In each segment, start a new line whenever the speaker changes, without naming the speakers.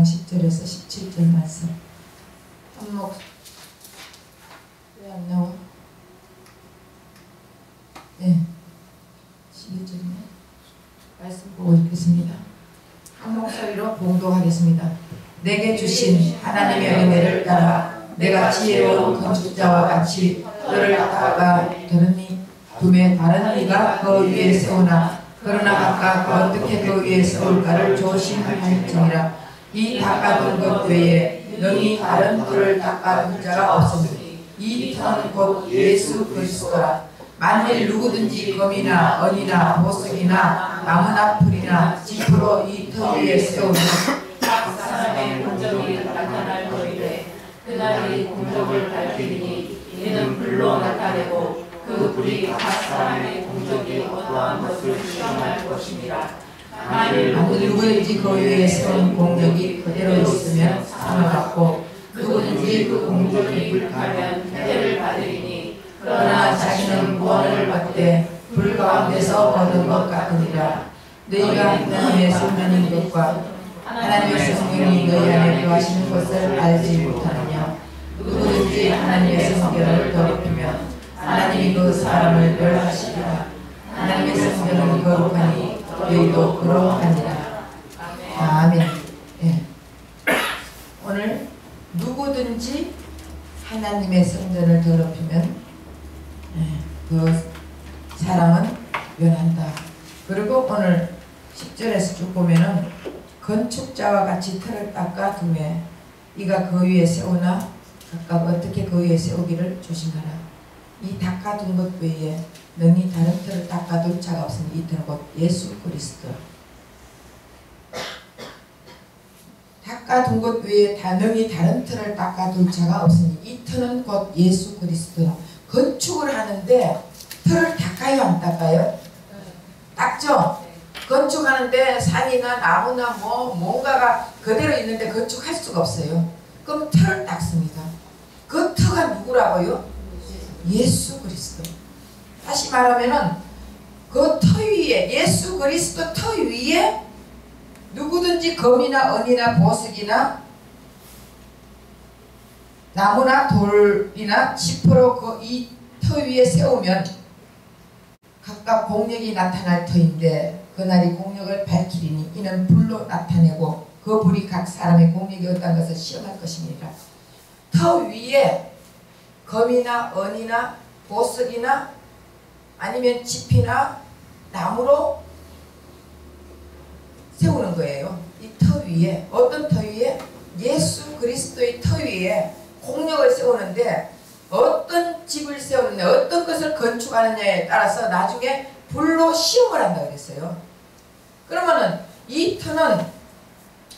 10절에서 17절 말씀. 한목 왜 안 나와? 네, 11절이네. 말씀 보고 읽겠습니다. 한 목소리로 봉독하겠습니다. 내게 주신 하나님의 은혜를 따라 내가 지혜로운 건축자와 같이 그를 닦아 들으니 둠에 다른 이가 그 위에 세우나 그러나 각각 어떻게 그 위에 세울까를 조심할지니라. 이 닦아둔 것 외에 능히 다른 불을 닦아둔 자가 없으니 이 터는 곧 예수 그리스도라. 만일 누구든지 검이나 언이나 보석이나 나무나 풀이나 짚으로 이 터 위에 세우면 각 사람의 공적이 나타날 터이되 그날이 공적을 밝히리니 이는 불로 나타내고 그 불이 각 사람의 공적이 어떠한 것을 시험할 것이니라. 만일 누구든지 그 위에 세운 공적이 그대로 있으면 상을 받고 누구든지 그 공적이 불타면 해를 받으리니 그러나 자기는 구원을 받되 불 가운데서 얻은 것 같으니라. 너희가 하나님의 성전인 것과 하나님의 성령이 너희 안에 거하시는 것을 알지 못하느냐. 누구든지 하나님의 성전을 더럽히면 하나님이 그 사람을 멸하시리라. 하나님의 성전은 거룩하니 너희도 거룩하니라. 아멘. 네. 오늘 누구든지 하나님의 성전을 더럽히면 그 사람은 멸한다. 그리고 오늘 10절에서 쭉 보면은 건축자와 같이 틀을 닦아 두매 이가 그 위에 세우나 각각 어떻게 그 위에 세우기를 조심하라. 이 닦아둔 것 외에 능히 다른 틀을 닦아둘 자가 없으니 이 틀은 곧 예수 그리스도. 닦아둔 것 외에 능히 다른 틀을 닦아둘 자가 없으니 이 틀은 곧 예수 그리스도. 건축을 하는데 틀을 닦아요 안 닦아요? 닦죠? 건축하는데 산이나 나무나 뭔가가 그대로 있는데 건축할 수가 없어요. 그럼 틀을 닦습니다. 그 터가 누구라고요? 예수 그리스도. 다시 말하면은 그 터 위에 예수 그리스도 터 위에 누구든지 검이나 은이나 보석이나 나무나 돌이나 짚으로 그 이 터 위에 세우면 각각 공력이 나타날 터인데 그날이 공력을 밝히리니 이는 불로 나타내고 그 불이 각 사람의 공력이 어떤 것을 시험할 것입니다. 터 위에 검이나 은이나 보석이나 아니면 짚이나 나무로 세우는 거예요. 이 터 위에 어떤 터 위에? 예수 그리스도의 터 위에 공력을 세우는데 어떤 집을 세우느냐 어떤 것을 건축하느냐에 따라서 나중에 불로 시험을 한다 그랬어요. 그러면은 이 터는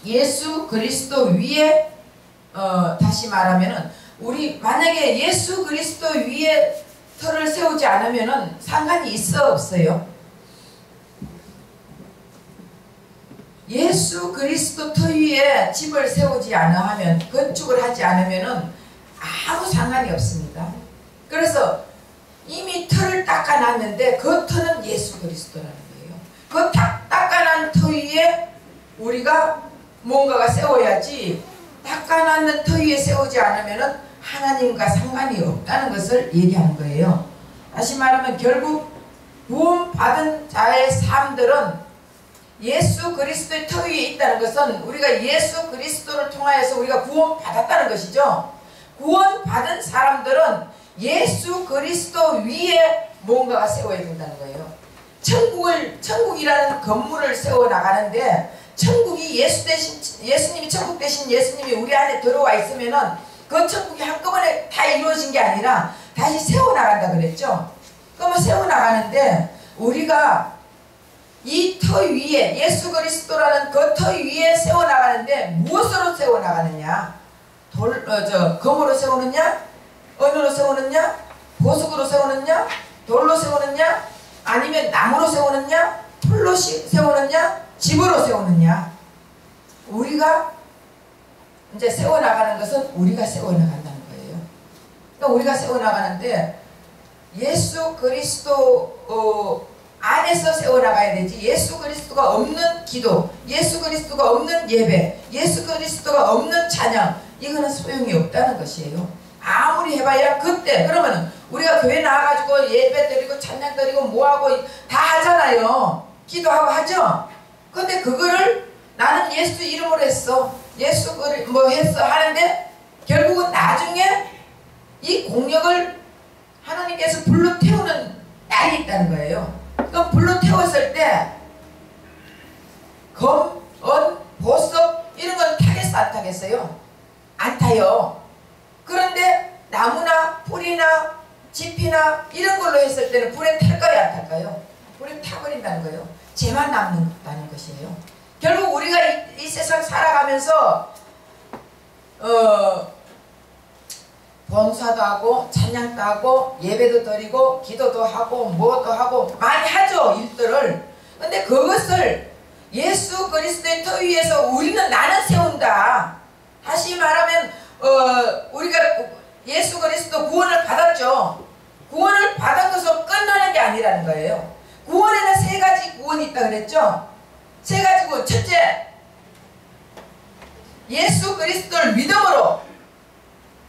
예수 그리스도 위에 다시 말하면은 우리 만약에 예수 그리스도 위에 터를 세우지 않으면은 상관이 있어 없어요? 예수 그리스도 터 위에 집을 세우지 않으면 건축을 하지 않으면은 아무 상관이 없습니다. 그래서 이미 터를 닦아놨는데 그 터는 예수 그리스도라는 거예요. 그 닦아난 터 위에 우리가 뭔가가 세워야지 닦아놨는 터 위에 세우지 않으면은 하나님과 상관이 없다는 것을 얘기하는 거예요. 다시 말하면 결국 구원받은 자의 삶들은 예수 그리스도의 터 위에 있다는 것은 우리가 예수 그리스도를 통하여서 우리가 구원받았다는 것이죠. 구원받은 사람들은 예수 그리스도 위에 뭔가가 세워야 된다는 거예요. 천국이라는 건물을 세워나가는데 천국이 예수님이 천국 대신 예수님이 우리 안에 들어와 있으면은 그 천국이 한꺼번에 다 이루어진 게 아니라 다시 세워나간다 그랬죠. 그러면 세워나가는데 우리가 이 터 위에 예수 그리스도라는 그 터 위에 세워나가는데 무엇으로 세워나가느냐? 금으로 세우느냐? 은으로 세우느냐? 보석으로 세우느냐? 돌로 세우느냐? 아니면 나무로 세우느냐? 풀로 세우느냐? 집으로 세우느냐? 우리가 이제 세워나가는 것은 우리가 세워나간다는 거예요. 그러니까 우리가 세워나가는데 예수 그리스도 안에서 세워나가야 되지, 예수 그리스도가 없는 기도, 예수 그리스도가 없는 예배, 예수 그리스도가 없는 찬양, 이거는 소용이 없다는 것이에요. 아무리 해봐야 그때, 그러면 우리가 교회 나와가지고 예배 드리고 찬양 드리고 뭐하고 다 하잖아요. 기도하고 하죠. 근데 그거를 나는 예수 이름으로 했어, 예수 뭐 했어 하는데 결국은 나중에 이 공력을 하나님께서 불러 태우는 날이 있다는 거예요. 그럼 불러 태웠을 때 검, 언, 보석 이런 건 타겠어 안 타겠어요? 안 타요. 그런데 나무나 풀이나 짚이나 이런 걸로 했을 때는 불에 탈까요 안 탈까요? 불에 타버린다는 거예요. 죄만 남는다는 것이에요. 결국 우리가 이 세상 살아가면서 봉사도 하고 찬양도 하고 예배도 드리고 기도도 하고 뭐도 하고 많이 하죠, 일들을. 근데 그것을 예수 그리스도의 터 위에서 우리는 나는 세운다. 다시 말하면 우리가 예수 그리스도 구원을 받았죠. 구원을 받은 것으로 끝나는 게 아니라는 거예요. 구원에는 세 가지 구원이 있다 그랬죠. 세 가지 구원. 첫째, 예수 그리스도를 믿음으로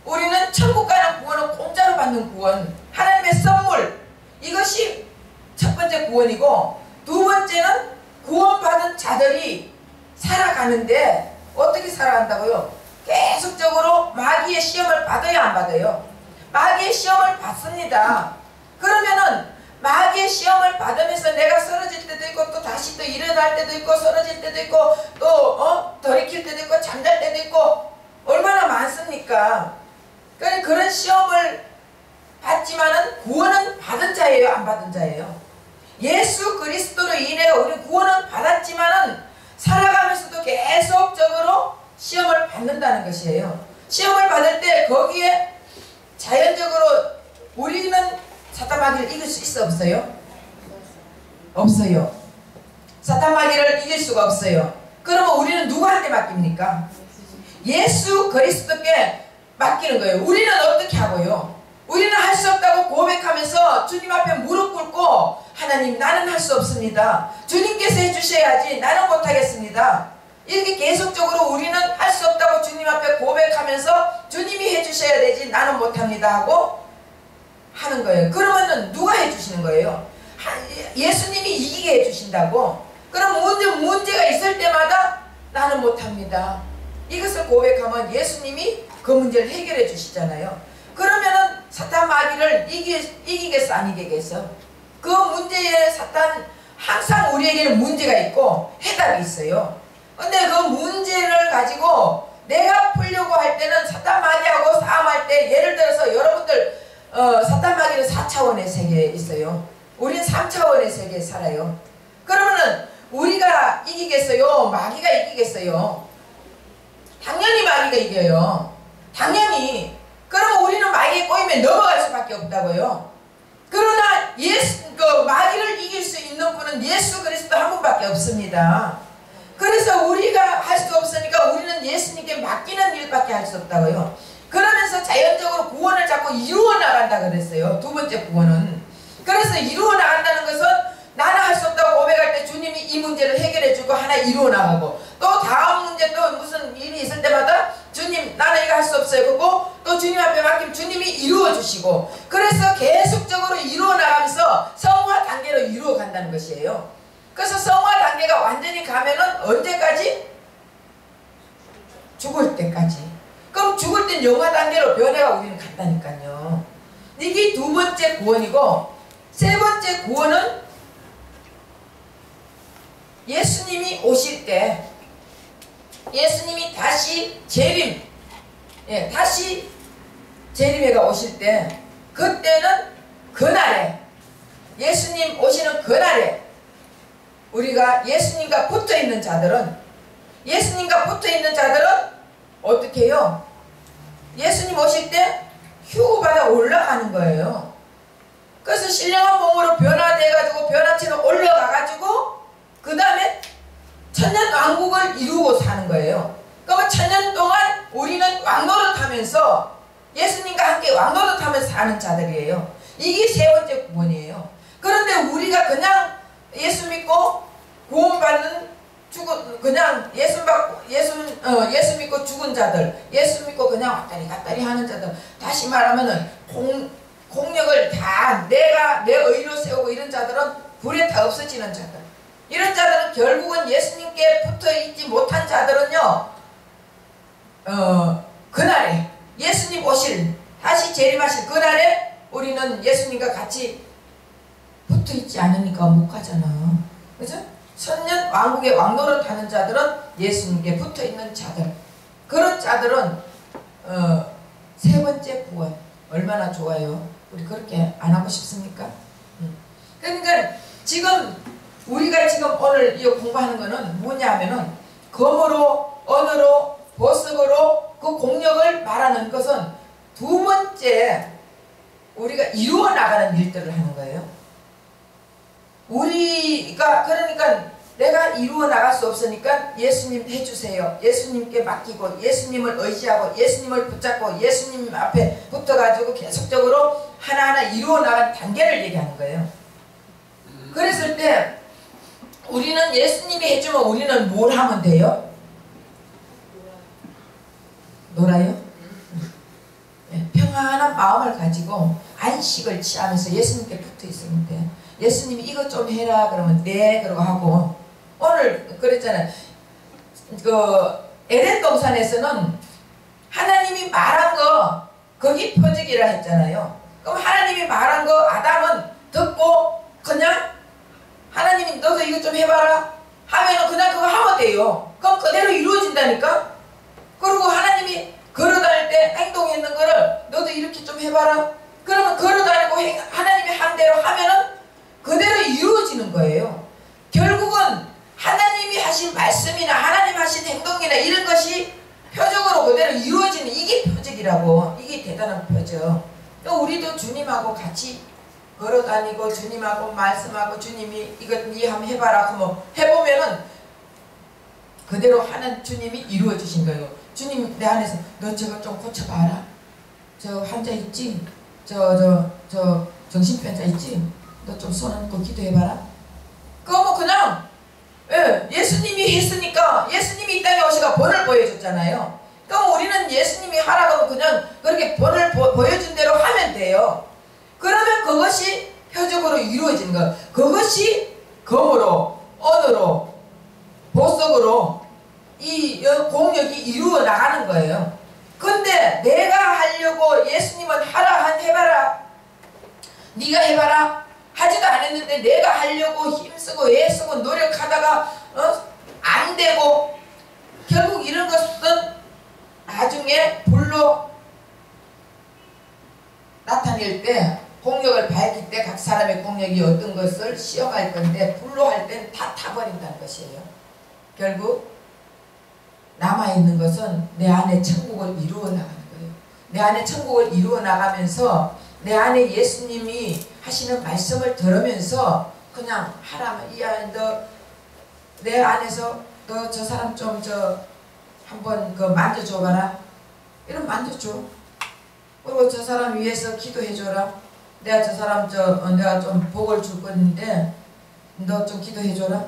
우리는 천국 가는 구원은 공짜로 받는 구원, 하나님의 선물, 이것이 첫 번째 구원이고, 두 번째는 구원받은 자들이 살아가는데 어떻게 살아간다고요? 계속적으로 마귀의 시험을 받아야 안 받아요? 마귀의 시험을 받습니다. 그러면은 마귀의 시험을 받으면서 내가 쓰러질 때도 있고 또 다시 또 일어날 때도 있고 쓰러질 때도 있고 또 돌이킬 때도 있고 잠잘 때도 있고 얼마나 많습니까? 그런 시험을 받지만은 구원은 받은 자예요, 안 받은 자예요? 예수 그리스도로 인해 우리 구원은 받았지만은 살아가면서도 계속적으로 시험을 받는다는 것이에요. 시험을 받을 때 거기에 자연적으로 우리는 사탄 마귀를 이길 수 있어 없어요? 없어요. 사탄 마귀를 이길 수가 없어요. 그러면 우리는 누구한테 맡깁니까? 예수 그리스도께 맡기는 거예요. 우리는 어떻게 하고요? 우리는 할 수 없다고 고백하면서 주님 앞에 무릎 꿇고 하나님 나는 할 수 없습니다. 주님께서 해주셔야지 나는 못하겠습니다. 이렇게 계속적으로 우리는 할 수 없다고 주님 앞에 고백하면서 주님이 해주셔야 되지 나는 못합니다 하고 하는 거예요. 그러면은 누가 해주시는 거예요? 예수님이 이기게 해주신다고? 그럼 문제가 있을 때마다 나는 못합니다. 이것을 고백하면 예수님이 그 문제를 해결해 주시잖아요. 그러면은 사탄 마귀를 이기겠어 안 이기겠어? 그 문제에 사탄 항상 우리에게는 문제가 있고 해답이 있어요. 근데 그 문제를 가지고 내가 풀려고 할 때는 사탄 마귀하고 싸움할 때 예를 들어서 여러분들 사탄 마귀는 4차원의 세계에 있어요. 우린 3차원의 세계에 살아요. 그러면은 우리가 이기겠어요? 마귀가 이기겠어요? 당연히 마귀가 이겨요. 당연히. 그러면 우리는 마귀에 꼬이면 넘어갈 수밖에 없다고요. 그러나 마귀를 이길 수 있는 분은 예수 그리스도 한 분밖에 없습니다. 그래서 우리가 할 수 없으니까 우리는 예수님께 맡기는 일밖에 할 수 없다고요. 그러면서 자연적으로 구원을 자꾸 이루어 나간다 그랬어요. 두 번째 구원은. 그래서 이루어 나간다는 것은 나는 할 수 없다고 고백할 때 주님이 이 문제를 해결해 주고 하나 이루어 나가고 또 다음 문제 또 무슨 일이 있을 때마다 주님 나는 이거 할 수 없어요. 그리고 또 주님 앞에 맡기면 주님이 이루어 주시고 그래서 계속적으로 이루어 나가면서 성화 단계로 이루어 간다는 것이에요. 그래서 성화 단계가 완전히 가면은 언제까지? 죽을 때까지. 그럼 죽을 땐 영화 단계로 변해가 우리는 간다니까요. 이게 두 번째 구원이고 세 번째 구원은 예수님이 오실 때 예수님이 다시 다시 재림회가 오실 때 그때는 그날에 예수님 오시는 그날에 우리가 예수님과 붙어있는 자들은 어떻게 해요? 예수님 오실 때 휴거받아 올라가는 거예요. 그래서 신령한 몸으로 변화돼가지고 변화체로 올라가가지고 그 다음에 천년 왕국을 이루고 사는 거예요. 그러면 천년 동안 우리는 왕노릇하면서 예수님과 함께 왕노릇하면서 사는 자들이에요. 이게 세 번째 구원이에요. 그런데 우리가 그냥 예수 믿고 구원받는 그냥 예수 믿고 죽은 자들, 예수 믿고 그냥 왔다리 갔다리 하는 자들, 다시 말하면은 공력을 다 내가 내 의로 세우고 이런 자들은 불에 다 없어지는 자들. 이런 자들은 결국은 예수님께 붙어있지 못한 자들은요, 그날에 예수님 오실, 다시 재림하실 그날에 우리는 예수님과 같이 붙어있지 않으니까 못 가잖아. 그죠? 천년 왕국의 왕노릇 하는 자들은 예수님께 붙어있는 자들. 그런 자들은 세 번째 구원. 얼마나 좋아요. 우리 그렇게 안 하고 싶습니까? 그러니까 지금 우리가 지금 오늘 이 공부하는 거는 뭐냐 하면은 검으로, 언어로, 보석으로 그 공력을 말하는 것은 두 번째 우리가 이루어 나가는 일들을 하는 거예요. 우리가 그러니까 내가 이루어 나갈 수 없으니까 예수님 해주세요. 예수님께 맡기고 예수님을 의지하고 예수님을 붙잡고 예수님 앞에 붙어가지고 계속적으로 하나하나 이루어 나가는 단계를 얘기하는 거예요. 그랬을 때 우리는 예수님이 해주면 우리는 뭘 하면 돼요? 놀아요? 평안한 마음을 가지고 안식을 취하면서 예수님께 붙어 있으면 돼요. 예수님이 이것 좀 해라 그러면 네 그러고 하고, 오늘 그랬잖아요. 그 에덴 동산에서는 하나님이 말한 거 거기 표적이라 했잖아요. 그럼 하나님이 말한 거 아담은 듣고 그냥 하나님이 너도 이것 좀 해봐라 하면은 그냥 그거 하면 돼요. 그럼 그대로 이루어진다니까. 그리고 하나님이 걸어다닐 때 행동했는 거를 너도 이렇게 좀 해봐라. 그러면 걸어다니고 하나님이 한 대로 하면은 그대로 이루어지는 거예요. 결국은 하나님이 하신 말씀이나 하나님 하신 행동이나 이런 것이 표적으로 그대로 이루어지는 이게 표적이라고. 이게 대단한 표적. 또 우리도 주님하고 같이 걸어다니고 주님하고 말씀하고 주님이 이것 니 한번 해봐라 그러면 해보면은 그대로 하는 주님이 이루어 주신 거예요. 주님 내 안에서 너 저거 좀 고쳐봐라. 저 환자 있지? 저 정신병자 있지? 너 좀 손 얹고 기도해봐라. 그거 뭐 그냥 예수님이 했으니까 예수님이 이 땅에 오셔가 본을 보여줬잖아요. 그럼 우리는 예수님이 하라고 하면 그냥 그렇게 본을 보여준 대로 하면 돼요. 그러면 그것이 표적으로 이루어지는 거. 그것이 검으로, 언어로, 보석으로 이 공력이 이루어 나가는 거예요. 근데 내가 하려고 예수님은 하라 해봐라. 네가 해봐라. 하지도 않았는데 내가 하려고 힘쓰고 애쓰고 노력하다가 안 되고 결국 이런 것은 나중에 불로 나타낼 때 공력을 밝힐 때 각 사람의 공력이 어떤 것을 시험할 건데 불로 할 때는 다 타버린다는 것이에요. 결국 남아있는 것은 내 안에 천국을 이루어 나가는 거예요. 내 안에 천국을 이루어 나가면서 내 안에 예수님이 하시는 말씀을 들으면서 그냥 하라면 너 내 안에서 너 저 사람 좀 한번 만져줘봐라. 이런 만져줘. 그리고 저 사람 위해서 기도해줘라. 내가 저 사람 내가 좀 복을 줄 건데 너 좀 기도해줘라.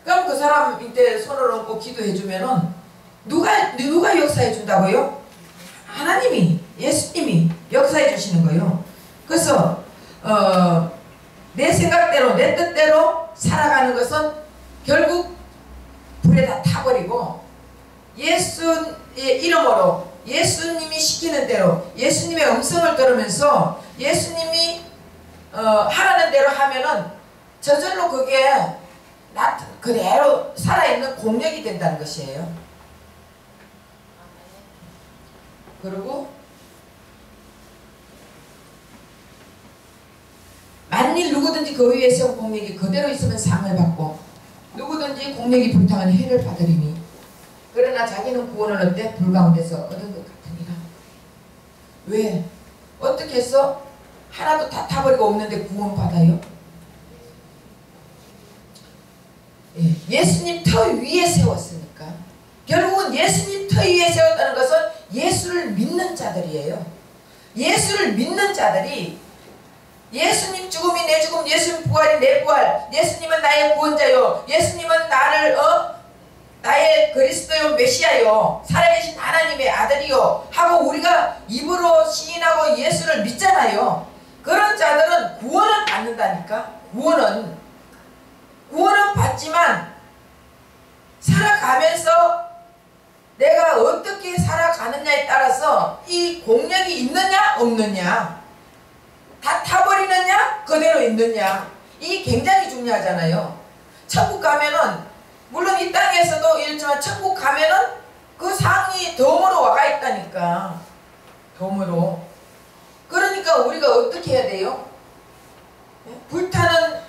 그럼 그 사람 이때 손을 얹고 기도해주면은 누가 역사해 준다고요? 하나님이, 예수님이 역사해 주시는 거예요. 그래서 내 생각대로 내 뜻대로 살아가는 것은 결국 불에 다 타버리고 예수의 이름으로 예수님이 시키는 대로 예수님의 음성을 들으면서 예수님이 하라는 대로 하면은 저절로 그게 그대로 살아있는 공력이 된다는 것이에요. 그리고 만일 누구든지 그 위에 세운 공력이 그대로 있으면 상을 받고 누구든지 공력이 불타면 해를 받으리니 그러나 자기는 구원을 얻되 불 가운데서 얻은 것 같으니라. 왜? 어떻게 해서 하나도 다 타버리고 없는데 구원 받아요? 예수님 터 위에 세웠으니까. 결국은 예수님 터 위에 세웠다는 것은 예수를 믿는 자들이에요. 예수를 믿는 자들이 예수님 죽음이 내 죽음, 예수님 부활이 내 부활, 예수님은 나의 구원자요, 예수님은 나를 나의 그리스도요 메시아요, 살아계신 하나님의 아들이요 하고 우리가 입으로 시인하고 예수를 믿잖아요. 그런 자들은 구원은 받는다니까. 구원은 받지만 살아가면서 내가 어떻게 살아가느냐에 따라서 이 공력이 있느냐 없느냐, 다 타버리느냐 그대로 있느냐, 이 굉장히 중요하잖아요. 천국 가면은 물론 이 땅에서도 이렇지만 천국 가면은 그 상이 덤으로 와가 있다니까. 덤으로. 그러니까 우리가 어떻게 해야 돼요? 불타는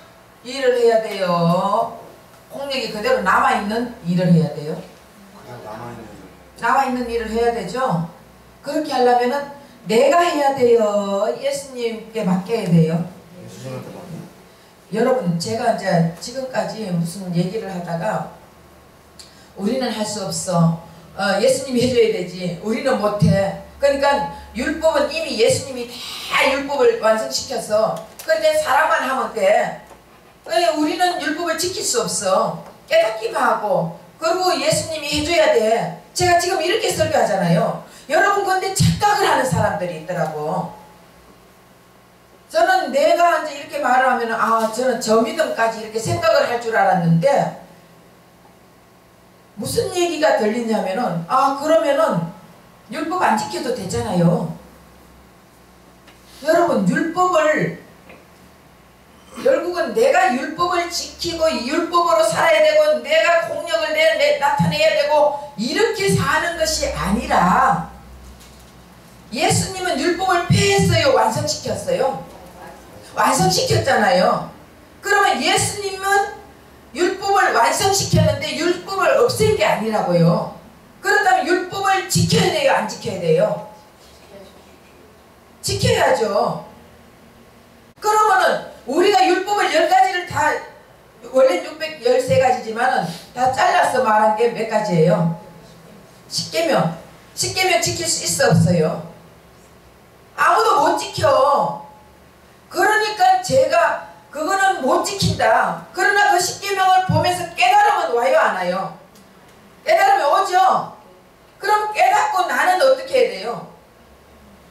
일을 해야 돼요? 공력이 그대로 남아있는 일을 해야 돼요? 남아있는 일을 해야 되죠? 그렇게 하려면은 내가 해야 돼요? 예수님께 맡겨야 돼요? 여러분, 제가 이제 지금까지 무슨 얘기를 하다가 우리는 할 수 없어. 예수님이 해줘야 되지. 우리는 못해. 그러니까 율법은 이미 예수님이 다 율법을 완성시켜서 그런데 사람만 하면 돼. 우리는 율법을 지킬 수 없어. 깨닫기만 하고 그리고 예수님이 해줘야 돼. 제가 지금 이렇게 설교하잖아요. 여러분 근데 착각을 하는 사람들이 있더라고. 저는 내가 이제 이렇게 말을 하면은 저는 저 믿음까지 이렇게 생각을 할 줄 알았는데 무슨 얘기가 들리냐면은 그러면은 율법 안 지켜도 되잖아요. 여러분 율법을 결국은 내가 율법을 지키고 율법으로 살아야 되고 내가 공력을 나타내야 되고 이렇게 사는 것이 아니라 예수님은 율법을 폐했어요? 완성시켰어요? 완성시켰잖아요. 그러면 예수님은 율법을 완성시켰는데 율법을 없앤 게 아니라고요. 그렇다면 율법을 지켜야 돼요? 안 지켜야 돼요? 지켜야죠. 그러면은 우리가 율법을 10가지를 다 원래 613가지지만은 다 잘라서 말한 게 몇 가지예요? 10계명. 10계명 지킬 수 있어 없어요? 아무도 못 지켜. 그러니까 제가 그거는 못 지킨다. 그러나 그 10계명을 보면서 깨달으면 와요 안 와요? 깨달으면 오죠. 그럼 깨닫고 나는 어떻게 해야 돼요?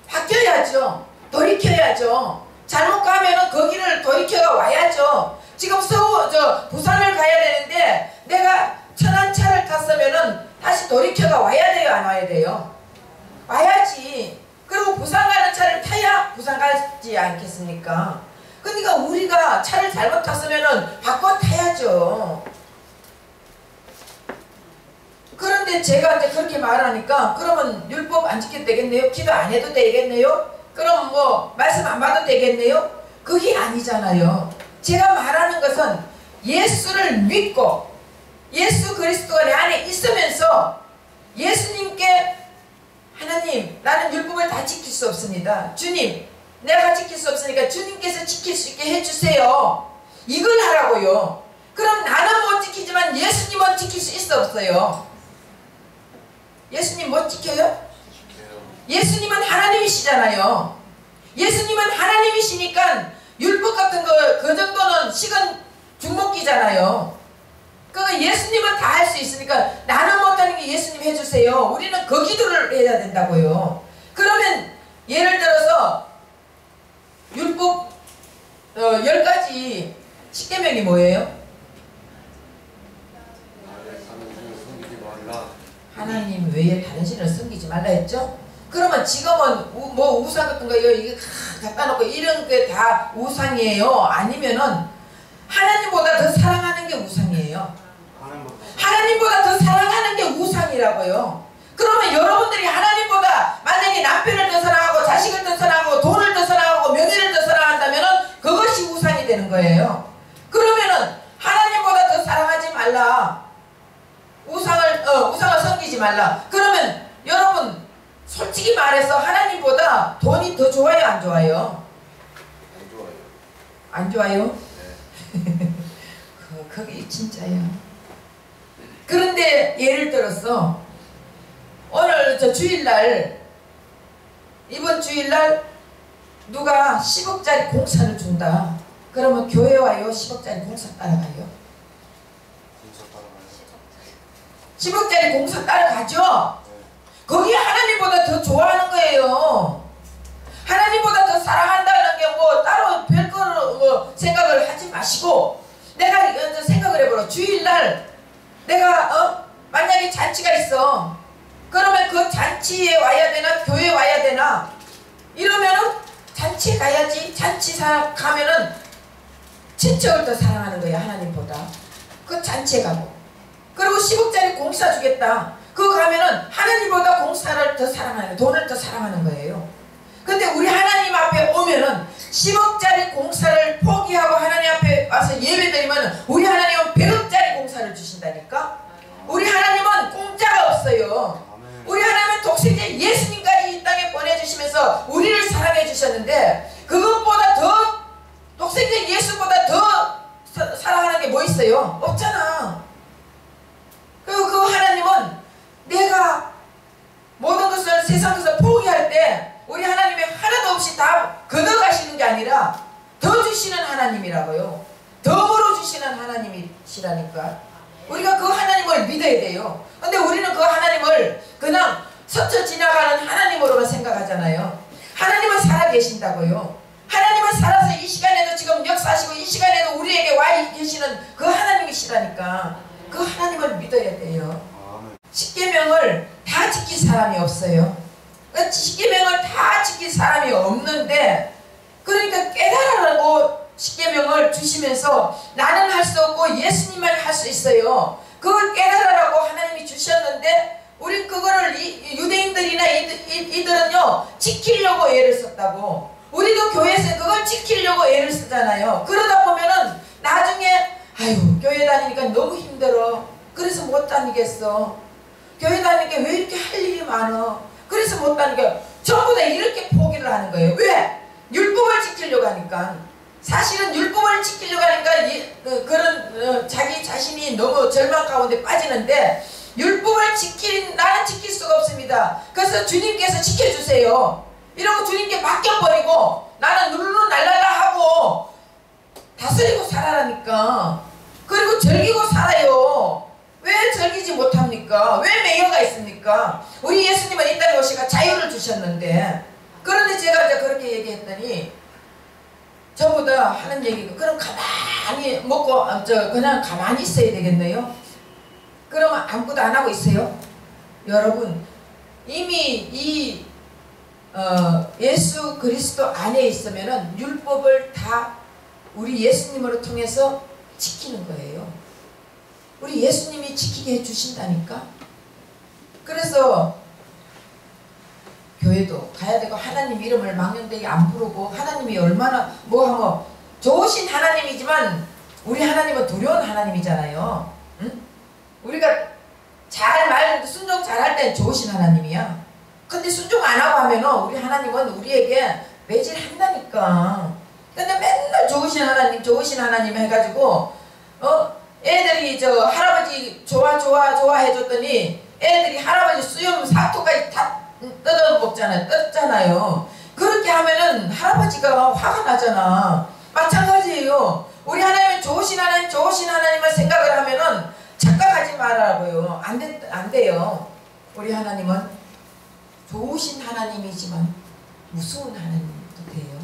바뀌어야죠. 돌이켜야죠. 잘못 가면은 거기를 돌이켜가 와야죠. 지금 부산을 가야 되는데 내가 천안차를 탔으면은 다시 돌이켜가 와야 돼요 안 와야 돼요? 와야지. 그리고 부산 가는 차를 타야 부산 가지 않겠습니까? 그러니까 우리가 차를 잘못 탔으면은 바꿔 타야죠. 그런데 제가 이제 그렇게 말하니까 그러면 율법 안 지켜도 되겠네요? 기도 안 해도 되겠네요? 그럼 뭐 말씀 안 봐도 되겠네요? 그게 아니잖아요. 제가 말하는 것은 예수를 믿고 예수 그리스도가 내 안에 있으면서 예수님께 하나님 나는 율법을 다 지킬 수 없습니다. 주님 내가 지킬 수 없으니까 주님께서 지킬 수 있게 해주세요. 이걸 하라고요. 그럼 나는 못 지키지만 예수님은 지킬 수 있어 없어요? 예수님 못 지켜요? 예수님은 하나님이시잖아요. 예수님은 하나님이시니까 율법 같은 거 그 정도는 식은 죽먹기잖아요. 그 예수님은 다 할 수 있으니까 나는 못하는 게 예수님 해주세요. 우리는 그 기도를 해야 된다고요. 그러면 예를 들어서 율법 10가지 10계명이 뭐예요? 하나님 외에 다른 신을 섬기지 말라 했죠? 그러면 지금은 뭐 우상 같은 거 이게 갖다 놓고 이런 게 다 우상이에요? 아니면은 하나님보다 더 사랑하는 게 우상이에요? 하나님보다 더 사랑하는 게 우상이라고요. 그러면 여러분들이 하나님보다 만약에 남편을 더 사랑하고 자식을 더 사랑하고 돈을 더 사랑하고 명예를 더 사랑한다면은 그것이 우상이 되는 거예요. 그러면은 하나님보다 더 사랑하지 말라. 우상을 섬기지 말라. 그러면 여러분 솔직히 말해서 하나님보다 돈이 더 좋아요 안 좋아요?
안 좋아요.
안 좋아요?
네.
그게 진짜예요. 그런데 예를 들어서 오늘 저 주일날 이번 주일날 누가 10억짜리 공사를 준다. 그러면 교회 와요? 10억짜리 공사 따라가요? 10억짜리 공사 따라가죠? 거기 하나님보다 더 좋아하는 거예요. 하나님보다 더 사랑한다는 게 뭐 따로 별거로 뭐 생각을 하지 마시고, 내가 생각을 해보라. 주일날 내가 만약에 잔치가 있어. 그러면 그 잔치에 와야 되나 교회에 와야 되나? 이러면은 잔치에 가야지. 잔치 가면은 친척을 더 사랑하는 거야, 하나님보다. 그 잔치에 가고. 그리고 10억짜리 공사 주겠다. 그거 가면은 하나님보다 공사를 더 사랑하는 거예요. 돈을 더 사랑하는 거예요. 근데 우리 하나님 앞에 오면은 10억짜리 공사를 포기하고 하나님 앞에 와서 예배드리면 우리 하나님은 100억짜리 공사를 주신다니까. 우리 하나님은 공짜가 없어요. 우리 하나님은 독생자 예수님까지 이 땅에 보내주시면서 우리를 사랑해 주셨는데, 그것보다 더 독생자 예수보다 더 사랑하는 게 뭐 있어요? 없잖아. 그리고 그 하나님은 내가 모든 것을 세상 것을 포기할 때 우리 하나님이 하나도 없이 다 걷어가시는 게 아니라 더 주시는 하나님이라고요. 덤으로 주시는 하나님이시라니까. 우리가 그 하나님을 믿어야 돼요. 근데 우리는 그 하나님을 그냥 스쳐 지나가는 하나님으로만 생각하잖아요. 하나님은 살아계신다고요. 하나님은 살아서 이 시간에도 지금 역사하시고 이 시간에도 우리에게 와 계시는 그 하나님이시라니까. 그 하나님을 믿어야 돼요. 십계명을 다 지킬 사람이 없어요. 십계명을 다 지킬 사람이 없는데, 그러니까 깨달으라고 십계명을 주시면서 나는 할 수 없고 예수님만 할 수 있어요. 그걸 깨달으라고 하나님이 주셨는데, 우리 그거를 유대인들이나 이들은요 지키려고 애를 썼다고. 우리도 교회에서 그걸 지키려고 애를 쓰잖아요. 그러다 보면은 나중에 아유 교회 다니니까 너무 힘들어. 그래서 못 다니겠어. 교회 다니니까 왜 이렇게 할 일이 많어. 그래서 못 다니니까 전부 다 이렇게 포기를 하는 거예요. 왜? 율법을 지키려고 하니까. 사실은 율법을 지키려고 하니까 그런 자기 자신이 너무 절망 가운데 빠지는데, 율법을 나는 지킬 수가 없습니다. 그래서 주님께서 지켜주세요. 이러고 주님께 맡겨버리고 나는 룰루랄랄라 하고 다스리고 살아라니까. 그리고 즐기고 살아요. 왜 즐기지 못합니까? 왜 매여가 있습니까? 우리 예수님은 이 땅에 오시가 자유를 주셨는데. 그런데 제가 이제 그렇게 얘기했더니 전부 다 하는 얘기가, 그럼 가만히 먹고 그냥 가만히 있어야 되겠네요. 그러면 아무것도 안 하고 있어요. 여러분 이미 이 예수 그리스도 안에 있으면은 율법을 다 우리 예수님으로 통해서 지키는 거예요. 우리 예수님이 지키게 해주신다니까. 그래서 교회도 가야 되고 하나님 이름을 망령되게 안 부르고, 하나님이 얼마나 뭐하면 좋으신 하나님이지만 우리 하나님은 두려운 하나님이잖아요. 응? 우리가 순종 잘할 땐 좋으신 하나님이야. 근데 순종 안 하고 하면은 우리 하나님은 우리에게 매질한다니까. 근데 맨날 좋으신 하나님 해가지고 애들이 할아버지 좋아 해줬더니 애들이 할아버지 수염 사토까지 다 떴잖아요. 그렇게 하면은 할아버지가 화가 나잖아. 마찬가지예요. 우리 하나님은 좋으신 하나님을 생각을 하면은 착각하지 말라고요. 안 돼요. 우리 하나님은 좋으신 하나님이지만 무서운 하나님도 돼요.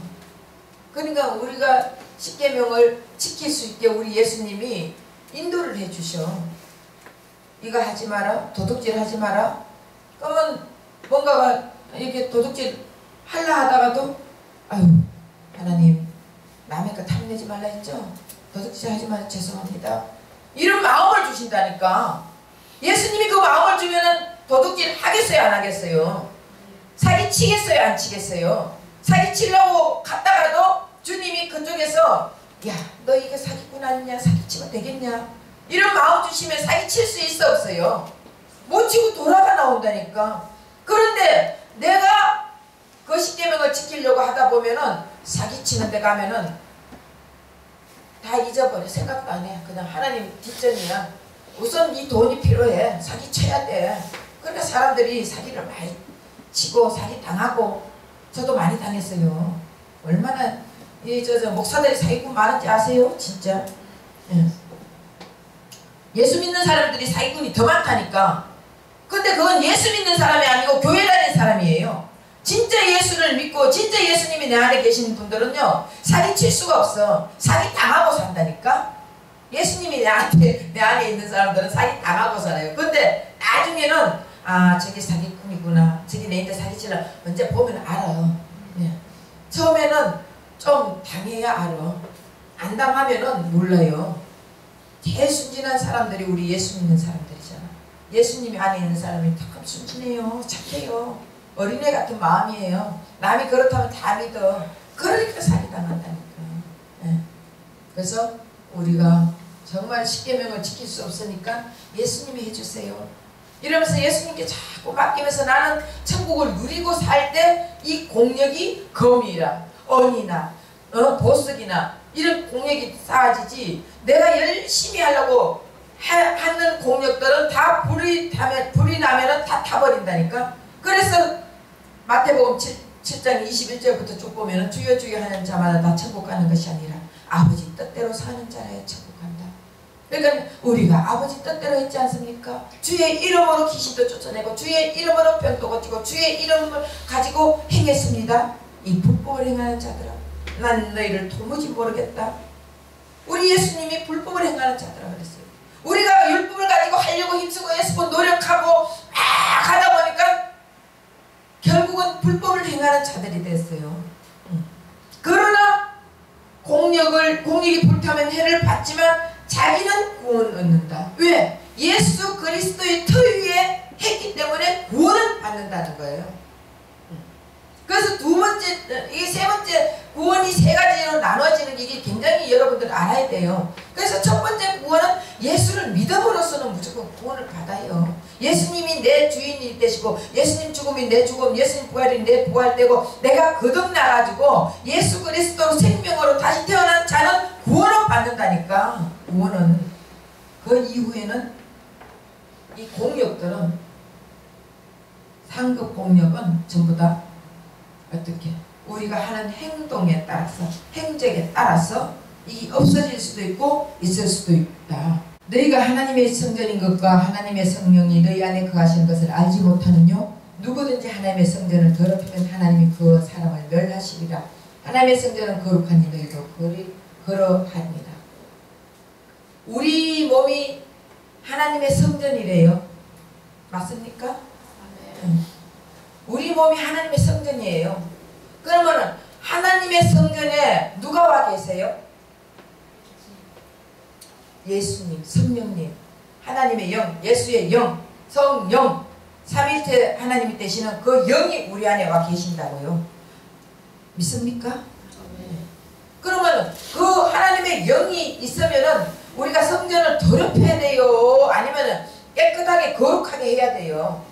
그러니까 우리가 십계명을 지킬 수 있게 우리 예수님이 인도를 해주셔. 이거 하지 마라. 도둑질 하지 마라. 그러면 뭔가가 이렇게 도둑질 하려 하다가도 아유 하나님 남의 거 탐내지 말라 했죠. 도둑질 하지 마라. 죄송합니다. 이런 마음을 주신다니까. 예수님이 그 마음을 주면은 도둑질 하겠어요 안 하겠어요? 사기 치겠어요 안 치겠어요? 사기 치려고 갔다가도 주님이 그쪽에서 야 너 이거 사기꾼 아니냐, 사기 치면 되겠냐, 이런 마음 주시면 사기 칠 수 있어 없어요? 못 치고 돌아가 나온다니까. 그런데 내가 그 십계명을 지키려고 하다 보면은 사기 치는 데 가면은 다 잊어버려. 생각도 안 해. 그냥 하나님 뒷전이야. 우선 이 돈이 필요해. 사기 쳐야 돼. 그러니까 사람들이 사기를 많이 치고 사기 당하고, 저도 많이 당했어요. 얼마나 저 목사들이 사기꾼 많은지 아세요? 진짜. 예수 믿는 사람들이 사기꾼이 더 많다니까. 근데 그건 예수 믿는 사람이 아니고 교회 다니는 사람이에요. 진짜 예수를 믿고 진짜 예수님이 내 안에 계시는 분들은요, 사기칠 수가 없어. 사기 당하고 산다니까. 예수님이 내 안에 있는 사람들은 사기 당하고 살아요. 근데 나중에는 아, 저게 사기꾼이구나, 저게 내한테 사기치려, 언제 보면 알아요. 처음에는 좀 당해야 알아. 안 당하면은 몰라요. 제일 순진한 사람들이 우리 예수 믿는 사람들이잖아. 예수님이 안에 있는 사람이 참 순진해요. 착해요. 어린애 같은 마음이에요. 남이 그렇다면 다 믿어. 그러니까 사기당한다니까. 그래서 우리가 정말 십계명을 지킬 수 없으니까 예수님이 해주세요. 이러면서 예수님께 자꾸 맡기면서 나는 천국을 누리고 살 때 이 공력이 검이나 언이나 보석이나 이런 공력이 쌓아지지, 내가 열심히 하려고 하는 공력들은 다 불이 나면은 다 타버린다니까. 그래서 마태복음 7장 21절부터 쭉 보면은 주여 주여 하는 자마다 다 천국 가는 것이 아니라 아버지 뜻대로 사는 자라야 천국 간다. 그러니까 우리가 아버지 뜻대로 했지 않습니까? 주의 이름으로 귀신도 쫓아내고 주의 이름으로 병도 고치고 주의 이름을 가지고 행했습니다. 이 불법을 행하는 자들아, 난 너희를 도무지 모르겠다. 우리 예수님이 불법을 행하는 자들아 그랬어요. 우리가 율법을 가지고 하려고 힘쓰고 애쓰고 노력하고 막 하다 보니까 결국은 불법을 행하는 자들이 됐어요. 그러나 공력이 불타면 해를 받지만 자기는 구원을 얻는다. 왜? 예수 그리스도의 터 위에 했기 때문에 구원을 받는다는 거예요. 그래서 세 번째 구원이 세 가지로 나눠지는, 이게 굉장히 여러분들 알아야 돼요. 그래서 첫 번째 구원은 예수를 믿음으로서는 무조건 구원을 받아요. 예수님이 내 주인이 되시고 예수님 죽음이 내 죽음, 예수님 부활이 내 부활되고 내가 거듭나가지고 예수 그리스도로 생명으로 다시 태어난 자는 구원을 받는다니까. 구원은 그 이후에는 이 공력들은, 상급 공력은 전부 다 어떻게 우리가 하는 행동에 따라서, 행적에 따라서 이게 없어질 수도 있고 있을 수도 있다. 너희가 하나님의 성전인 것과 하나님의 성령이 너희 안에 거하시는 것을 알지 못하느뇨? 누구든지 하나님의 성전을 더럽히면 하나님이 그 사람을 멸하시리라. 하나님의 성전은 거룩하니 너희도 그러하니라. 우리 몸이 하나님의 성전이래요. 맞습니까? 우리 몸이 하나님의 성전이에요. 그러면 하나님의 성전에 누가 와 계세요? 예수님, 성령님, 하나님의 영, 예수의 영, 성령, 삼일체 하나님이 되시는 그 영이 우리 안에 와 계신다고요. 믿습니까? 그러면 그 하나님의 영이 있으면은 우리가 성전을 더럽혀야 돼요? 아니면 깨끗하게 거룩하게 해야 돼요?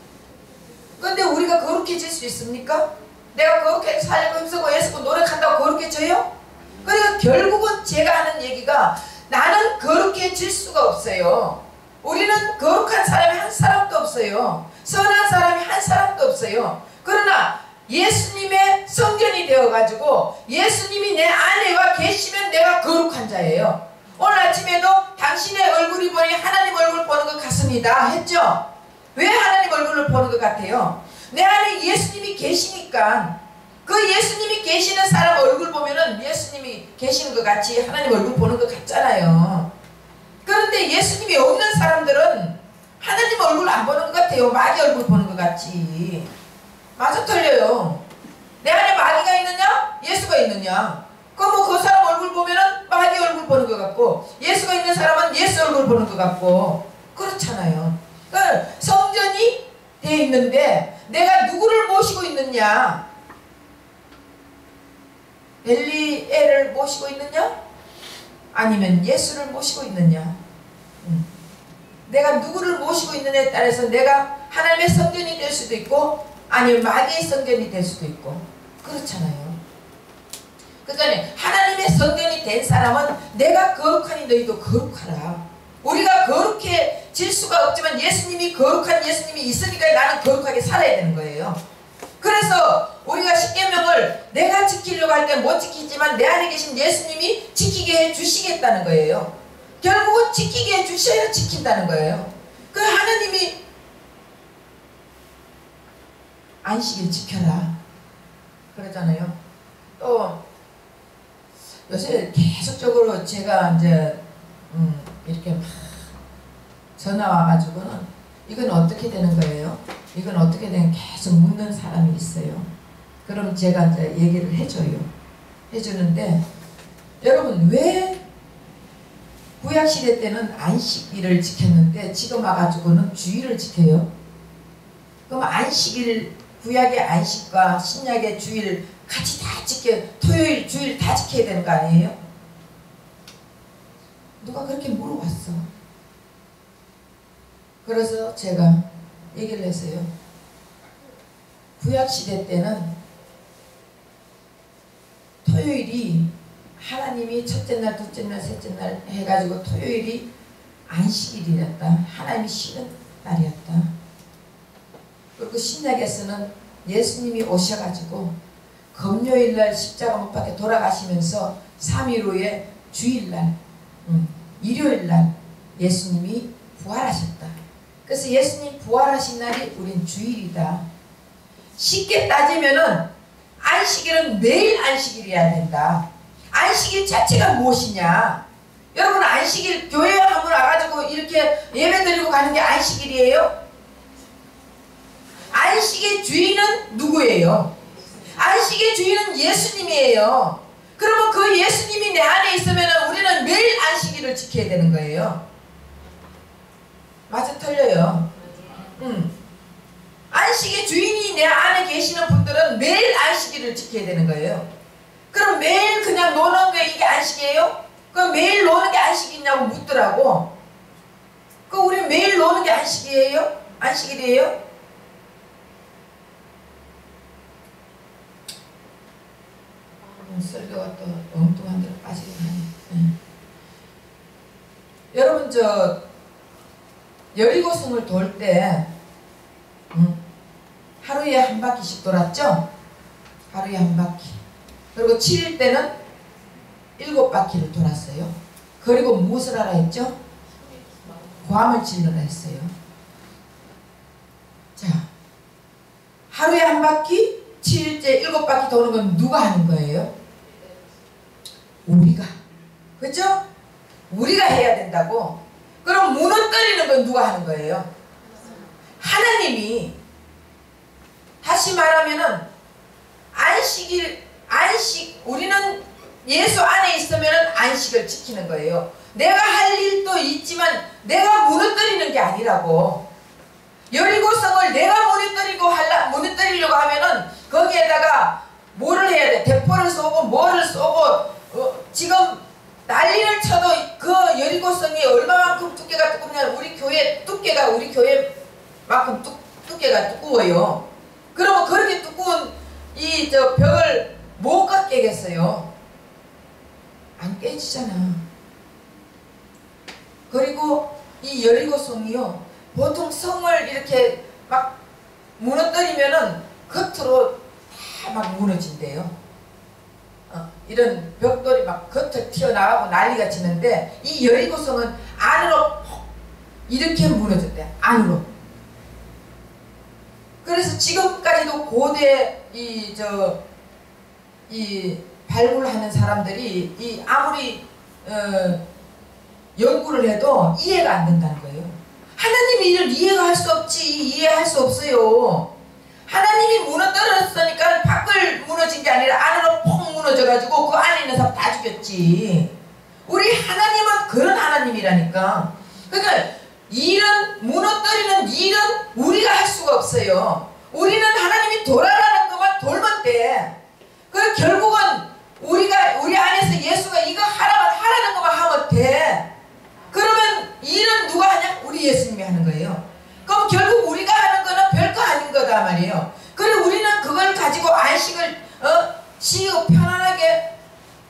근데 우리가 거룩해질 수 있습니까? 내가 거룩하게 살고 힘쓰고 애쓰고 노력한다고 거룩해져요? 그러니까 결국은 제가 하는 얘기가, 나는 거룩해질 수가 없어요. 우리는 거룩한 사람이 한 사람도 없어요. 선한 사람이 한 사람도 없어요. 그러나 예수님의 성전이 되어가지고 예수님이 내 안에 와 계시면 내가 거룩한 자예요. 오늘 아침에도 당신의 얼굴이 보니 하나님 얼굴 보는 것 같습니다 했죠? 왜 하나님 얼굴을 보는 것 같아요? 내 안에 예수님이 계시니까. 그 예수님이 계시는 사람 얼굴 보면은 예수님이 계시는 것 같이 하나님 얼굴 보는 것 같잖아요. 그런데 예수님이 없는 사람들은 하나님 얼굴 안 보는 것 같아요. 마귀 얼굴 보는 것 같지. 맞아 틀려요. 내 안에 마귀가 있느냐? 예수가 있느냐? 그럼 그 사람 얼굴 보면은 마귀 얼굴 보는 것 같고, 예수가 있는 사람은 예수 얼굴 보는 것 같고, 그렇잖아요. 그러니까 성전이 돼 있는데 내가 누구를 모시고 있느냐? 엘리엘을 모시고 있느냐? 아니면 예수를 모시고 있느냐? 내가 누구를 모시고 있느냐에 따라서 내가 하나님의 성전이 될 수도 있고 아니면 마귀의 성전이 될 수도 있고 그렇잖아요. 그러니까 하나님의 성전이 된 사람은 내가 거룩하니 너희도 거룩하라. 우리가 거룩해질 수가 없지만 예수님이 거룩한 예수님이 있으니까 나는 거룩하게 살아야 되는 거예요. 그래서 우리가 십계명을 내가 지키려고 할 때 못 지키지만 내 안에 계신 예수님이 지키게 해주시겠다는 거예요. 결국은 지키게 해주셔야 지킨다는 거예요. 그 하나님이 안식일 지켜라 그러잖아요. 또 요새 계속적으로 제가 이제 이렇게 막 전화 와가지고는 이건 어떻게 되는 거예요? 이건 어떻게 되는 계속 묻는 사람이 있어요. 그럼 제가 이제 얘기를 해줘요. 해주는데 여러분 왜 구약시대 때는 안식일을 지켰는데 지금 와가지고는 주일을 지켜요? 그럼 안식일 구약의 안식과 신약의 주일 같이 다 지켜 토요일 주일 다 지켜야 되는 거 아니에요? 누가 그렇게 물어봤어. 그래서 제가 얘기를 했어요. 구약시대 때는 토요일이 하나님이 첫째 날, 둘째 날, 셋째 날 해가지고 토요일이 안식일이었다. 하나님이 쉬는 날이었다. 그리고 신약에서는 예수님이 오셔가지고 금요일날 십자가 못 박혀 돌아가시면서 3일 후에 주일날, 일요일날 예수님이 부활하셨다. 그래서 예수님 부활하신 날이 우린 주일이다. 쉽게 따지면은 안식일은 매일 안식일이어야 된다. 안식일 자체가 무엇이냐? 여러분 안식일 교회에 한번 와가지고 이렇게 예배드리고 가는 게 안식일이에요? 안식의 주인은 누구예요? 안식의 주인은 예수님이에요. 그러면 그 예수님이 내 안에 있으면 우리는 매일 안식일을 지켜야 되는 거예요. 맞아 틀려요? 안식의 주인이 내 안에 계시는 분들은 매일 안식일을 지켜야 되는 거예요. 그럼 매일 그냥 노는 게 이게 안식이에요? 그럼 매일 노는 게 안식이냐고 묻더라고. 그 우리 매일 노는 게 안식이에요? 안식일이에요? 설교가 또 엉뚱한 데로 빠지긴 하네. 여러분 저 여리고성을 돌 때 하루에 한 바퀴씩 돌았죠? 하루에 한 바퀴. 그리고 7일 때는 7바퀴를 돌았어요. 그리고 무엇을 하라 했죠? 고함을 질러라 했어요. 자, 하루에 한 바퀴, 7일째 7바퀴 도는 건 누가 하는 거예요? 우리가. 그죠? 우리가 해야 된다고. 그럼 무너뜨리는 건 누가 하는 거예요? 하나님이. 다시 말하면은 우리는 예수 안에 있으면 안식을 지키는 거예요. 내가 할 일도 있지만 내가 무너뜨리는 게 아니라고. 여리고성을 내가 무너뜨리려고 하면은 거기에다가 뭐를 해야 돼? 대포를 쏘고 뭐를 쏘고 지금 난리를 쳐도 그 여리고성이 얼마만큼 두께가 두껍냐. 우리 교회만큼 두께가 두꺼워요. 그러면 그렇게 두꺼운 이 벽을 못 깨겠어요. 안 깨지잖아. 그리고 이 여리고성이요, 보통 성을 이렇게 막 무너뜨리면은 겉으로 다 막 무너진대요. 이런 벽돌이 막 겉을 튀어나가고 난리가 치는데 이 여리고성은 안으로 이렇게 무너졌대. 안으로. 그래서 지금까지도 고대 이 발굴하는 사람들이 아무리 연구를 해도 이해가 안 된다는 거예요. 하나님이 이를 이해할 수 없지. 이해할 수 없어요. 하나님이 무너뜨렸으니까 밖을 무너진 게 아니라 안으로 폭 무너져가지고 그 안에 있는 사람 다 죽였지. 우리 하나님은 그런 하나님이라니까. 그러니까 무너뜨리는 일은 우리가 할 수가 없어요. 우리는 하나님이 돌아가는 것만 돌면 돼. 그 결국은 우리 안에서 예수가 이거 하라는 것만 하면 돼. 그러면 일은 누가 하냐? 우리 예수님이 하는 거예요. 그럼 결국 우리가 하는 거는 별거 아닌 거다 말이에요. 그리고 우리는 그걸 가지고 안식을 쉬고 편안하게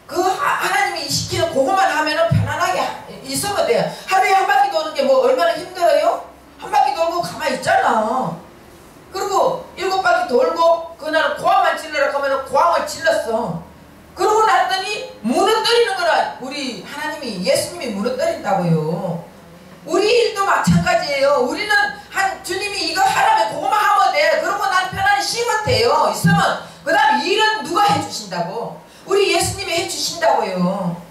하나님이 시키는 그것만 하면은 편안하게 있으면 돼요. 하루에 한 바퀴 도는 게 뭐 얼마나 힘들어요? 한 바퀴 돌고 가만히 있잖아. 그리고 7바퀴 돌고 그날 고함만 질러라 하면 고함을 질렀어. 그러고 났더니 무너뜨리는 거라. 우리 하나님이 예수님이 무너뜨린다고요. 우리 일도 마찬가지예요. 우리는 주님이 이거 하라면 그거만 하면 돼. 그러고 난 편안히 쉬면 돼요. 있으면 그 다음 일은 누가 해주신다고? 우리 예수님이 해주신다고요.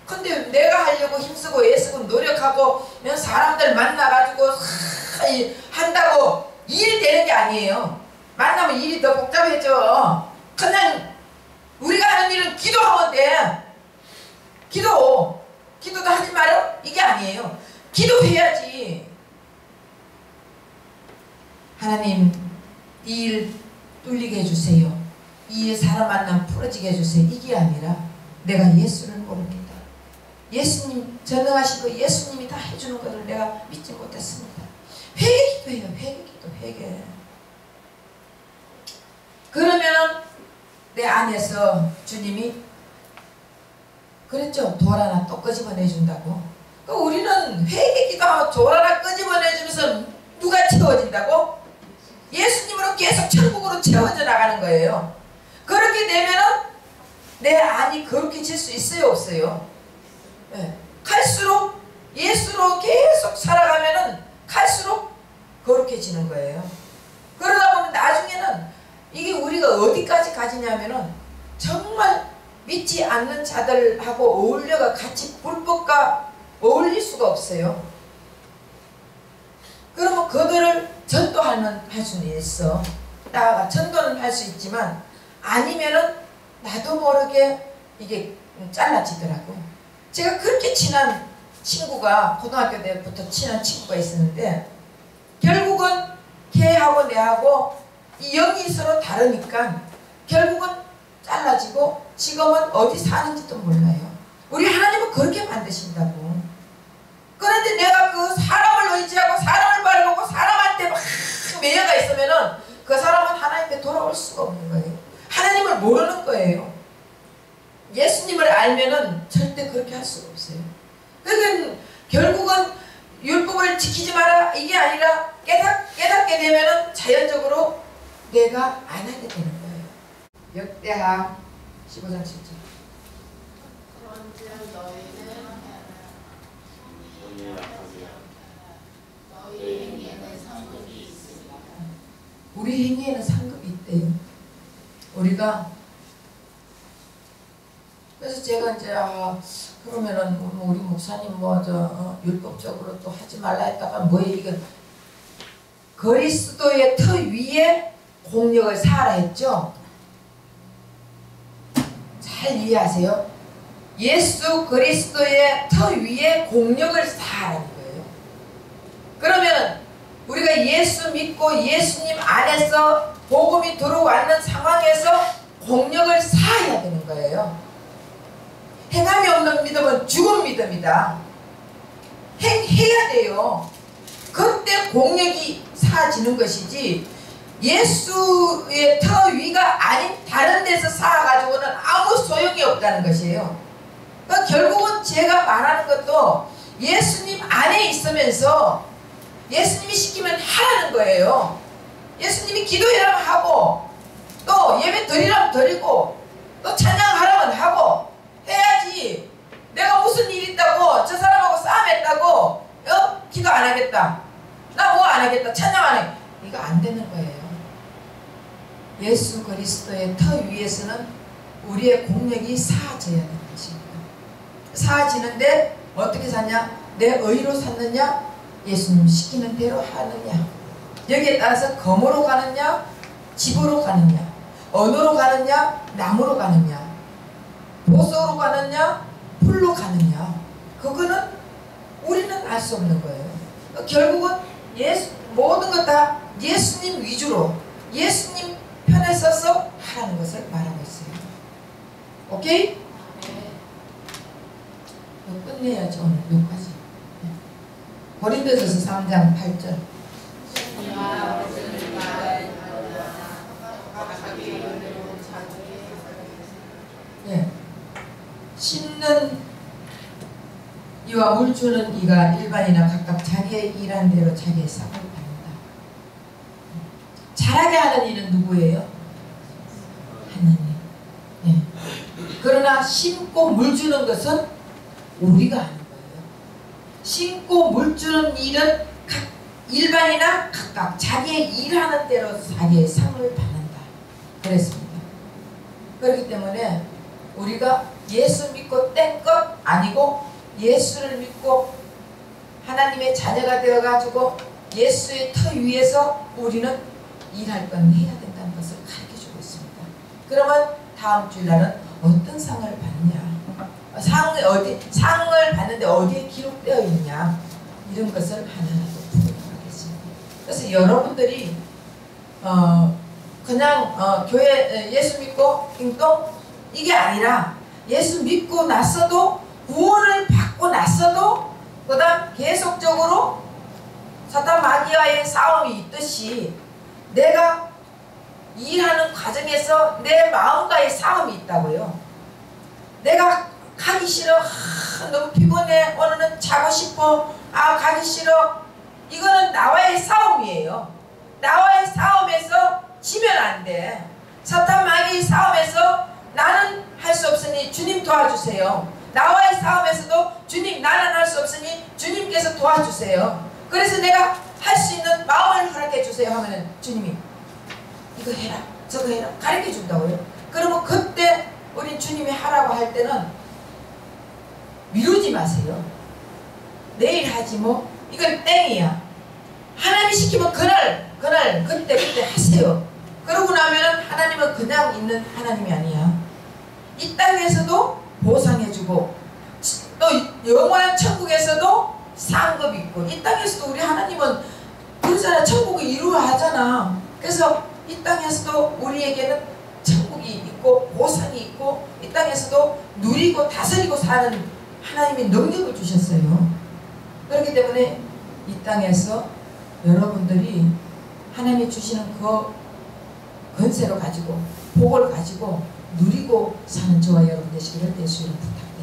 근데 내가 하려고 힘쓰고 애쓰고 노력하고 사람들 만나가지고 한다고 일이 되는 게 아니에요. 만나면 일이 더 복잡해져. 그냥 우리가 하는 일은 기도하면 돼. 기도도 하지 말아? 이게 아니에요. 기도해야지. 하나님 이 일 뚫리게 해주세요. 이 사람 만남 풀어지게 해주세요. 이게 아니라 내가 예수를 모릅니다. 예수님 전능하신 거 예수님이 다 해주는 것을 내가 믿지 못했습니다. 회개기도해요. 회개. 그러면 내 안에서 주님이 그랬죠. 돌 하나 또 끄집어내준다고. 우리는 회개기도하고 돌 하나 끄집어내주면서 누가 채워진다고? 예수님으로 계속 천국으로 채워져 나가는 거예요. 그렇게 되면은 내 안이 거룩해질 수 있어요, 없어요? 네. 갈수록 예수로 계속 살아가면은 갈수록 거룩해지는 거예요. 그러다 보면 나중에는 이게 우리가 어디까지 가지냐면은 정말 믿지 않는 자들하고 어울려가 같이 불법과 어울릴 수가 없어요. 그러면 그들을 전도할 수는 있어. 나아가 전도는 할 수 있지만 아니면은 나도 모르게 이게 잘라지더라고. 제가 그렇게 친한 친구가 고등학교 때부터 친한 친구가 있었는데 결국은 걔하고 내하고 이 영이 서로 다르니까 결국은 잘라지고 지금은 어디 사는지도 몰라요. 우리 하나님은 그렇게 만드신다고. 그런데 내가 그 사람을 의지하고 사람을 바라보고 사람한테 막 매여가 있으면은 그 사람은 하나님께 돌아올 수가 없는 거예요. 하나님을 모르는 거예요. 예수님을 알면은 절대 그렇게 할 수가 없어요. 그러니까 결국은 율법을 지키지 마라 이게 아니라 깨닫게 되면은 자연적으로 내가 안 하게 되는 거예요. 역대하 15장 7절.
그런즉 너희는
우리 행위에는 상급이 있대요. 우리가 그래서 제가 이제 그러면은 우리 목사님 율법적으로 또 하지 말라 했다가 뭐예요 이게 그리스도의 터 위에 공력을 쌓아라 했죠. 잘 이해하세요. 예수 그리스도의 터 위에 공력을 쌓아라는 거예요. 그러면 우리가 예수 믿고 예수님 안에서 복음이 들어왔는 상황에서 공력을 쌓아야 되는 거예요. 행함이 없는 믿음은 죽은 믿음이다. 행해야 돼요. 그때 공력이 쌓아지는 것이지 예수의 터 위가 아닌 다른 데서 쌓아가지고는 아무 소용이 없다는 것이에요. 그러니까 결국은 제가 말하는 것도 예수님 안에 있으면서 예수님이 시키면 하라는 거예요. 예수님이 기도해라면 하고 또 예배 드리라면 드리고 또 찬양하라면 하고 해야지. 내가 무슨 일 있다고 저 사람하고 싸움했다고 기도 안 하겠다 나 뭐 안 하겠다 찬양 안 해 이거 안 되는 거예요. 예수 그리스도의 터 위에서는 우리의 공력이 쌓아져야 되는 것입니다. 쌓아지는데 어떻게 사냐? 내 의로 샀느냐? 예수님 시키는 대로 하느냐? 여기에 따라서 검으로 가느냐? 집으로 가느냐? 언어로 가느냐? 나무로 가느냐? 보석으로 가느냐? 풀로 가느냐? 그거는 우리는 알 수 없는 거예요. 결국은 모든 것 다 예수님 위주로 예수님 편에 서서 하라는 것을 말하고 있어요. 오케이? 끝내야죠. 오늘 여기까지. 고린도전서 3장 8절. 예. 심는 이와 물 주는 이가 일반이나 각각 자기의 일한 대로 자기의 싹을 받는다. 자라게 하는 일은 누구예요? 하나님. 예. 그러나 심고 물 주는 것은 우리가 하는 거예요. 심고 물 주는 일은 각 일반이나 각각 자기의 일하는 대로 자기의 상을 받는다. 그랬습니다. 그렇기 때문에 우리가 예수 믿고 뗀 것 아니고 예수를 믿고 하나님의 자녀가 되어가지고 예수의 터 위에서 우리는 일할 건 해야 된다는 것을 가르쳐주고 있습니다. 그러면 다음 주일날은 어떤 상을 받냐, 상을 받는데 어디에 기록되어 있냐, 이런 것을 하나라도 부탁하겠습니다. 그래서 여러분들이 그냥 교회 예수 믿고 띵동 이게 아니라 예수 믿고 났어도 구원을 받고 났어도 그 다음 계속적으로 사탄 마귀와의 싸움이 있듯이 내가 일하는 과정에서 내 마음과의 싸움이 있다고요. 내가 가기 싫어, 너무 피곤해, 오늘은 자고 싶어, 가기 싫어. 이거는 나와의 싸움이에요. 나와의 싸움에서 지면 안 돼. 사탄 마귀의 싸움에서 나는 할 수 없으니 주님 도와주세요. 나와의 싸움에서도 주님, 나는 할 수 없으니 주님께서 도와주세요. 그래서 내가 할 수 있는 마음을 허락해 주세요 하면은 주님이 이거 해라 저거 해라 가르쳐 준다고요. 그러면 그때 우리 주님이 하라고 할 때는 미루지 마세요. 내일 하지 뭐, 이건 땡이야. 하나님이 시키면 그날 그때 하세요. 그러고 나면은 하나님은 그냥 있는 하나님이 아니야. 이 땅에서도 보상해주고 또 영원한 천국에서도 상급이 있고, 이 땅에서도 우리 하나님은 그러잖아, 천국을 이루어 하잖아. 그래서 이 땅에서도 우리에게는 천국이 있고 보상이 있고 이 땅에서도 누리고 다스리고 사는 하나님이 능력을 주셨어요. 그렇기 때문에 이 땅에서 여러분들이 하나님이 주시는 그 권세로 가지고 복을 가지고 누리고 사는 저와 여러분 되시기를 예수님 부탁드립니다.